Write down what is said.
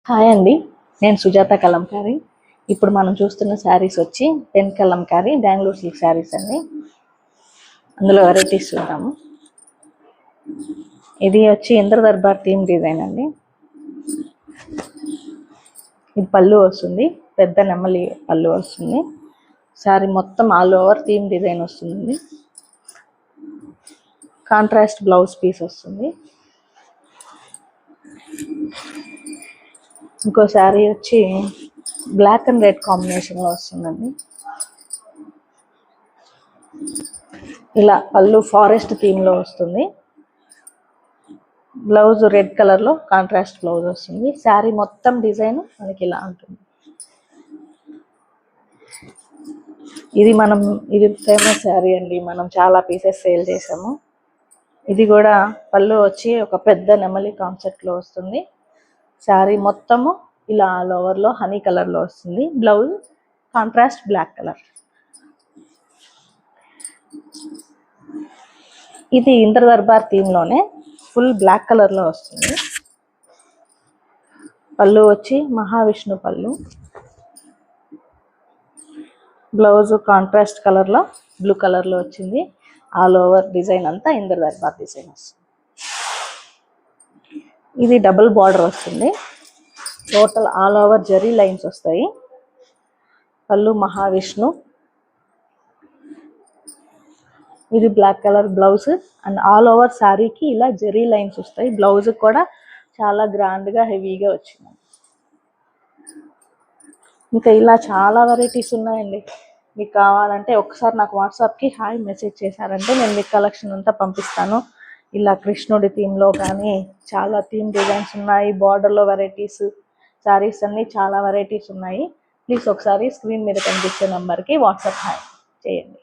Hi అండి, నేను సుజాత కలంకారీ. ఇప్పుడు మనం చూస్తున్న శారీస్ వచ్చి పెన్ కలంకారీ బెంగళూరు సిల్క్ శారీస్ అండి. అందులో వెరైటీస్ చూద్దాము. ఇది వచ్చి ఇంద్ర దర్బార్ థీమ్ డిజైన్ అండి. ఇది పళ్ళు వస్తుంది, పెద్ద నెమలి పళ్ళు వస్తుంది. శారీ మొత్తం ఆల్ ఓవర్ థీమ్ డిజైన్ వస్తుంది. కాంట్రాస్ట్ బ్లౌజ్ పీస్ వస్తుంది. ఇంకో శారీ వచ్చి బ్లాక్ అండ్ రెడ్ కాంబినేషన్లో వస్తుందండి. ఇలా పళ్ళు ఫారెస్ట్ థీమ్లో వస్తుంది. బ్లౌజ్ రెడ్ కలర్లో కాంట్రాస్ట్ బ్లౌజ్ వస్తుంది. శారీ మొత్తం డిజైన్ మనకి ఇలా ఉంటుంది. ఇది ఫేమస్ శారీ అండి, మనం చాలా పీసెస్ సేల్ చేసాము. ఇది కూడా పళ్ళు వచ్చి ఒక పెద్ద నెమలి కాన్సెప్ట్లో వస్తుంది. శారీ మొత్తము ఇలా ఆల్ ఓవర్లో హనీ కలర్లో వస్తుంది. Blouse contrast black colour. ఇది ఇంద్ర దర్బార్ థీమ్లోనే ఫుల్ బ్లాక్ కలర్లో వస్తుంది. పళ్ళు వచ్చి మహావిష్ణు పళ్ళు. బ్లౌజ్ కాంట్రాస్ట్ కలర్లో బ్లూ కలర్లో వచ్చింది. ఆల్ ఓవర్ డిజైన్ అంతా ఇంద్ర దర్బార్ డిజైన్ వస్తుంది. ఇది డబుల్ బార్డర్ వస్తుంది. Total all over zari lines వస్తాయి. పళ్ళు మహావిష్ణు. ఇది black colour blouse and all over శారీకి ఇలా జరీ లైన్స్ వస్తాయి. బ్లౌజ్ కూడా చాలా గ్రాండ్గా హెవీగా వచ్చింది. ఇంకా ఇలా చాలా వెరైటీస్ ఉన్నాయండి. మీకు కావాలంటే ఒకసారి నాకు వాట్సాప్కి హాయ్ మెసేజ్ చేశారంటే నేను మీకు కలెక్షన్ అంతా పంపిస్తాను. ఇలా కృష్ణుడి థీమ్లో కానీ చాలా థీమ్ డిజైన్స్ ఉన్నాయి. బార్డర్లో వెరైటీస్ శారీస్ అన్నీ చాలా వెరైటీస్ ఉన్నాయి. ప్లీజ్ ఒకసారి స్క్రీన్ మీద కనిపించే నెంబర్కి వాట్సాప్ హాయ్ చేయండి.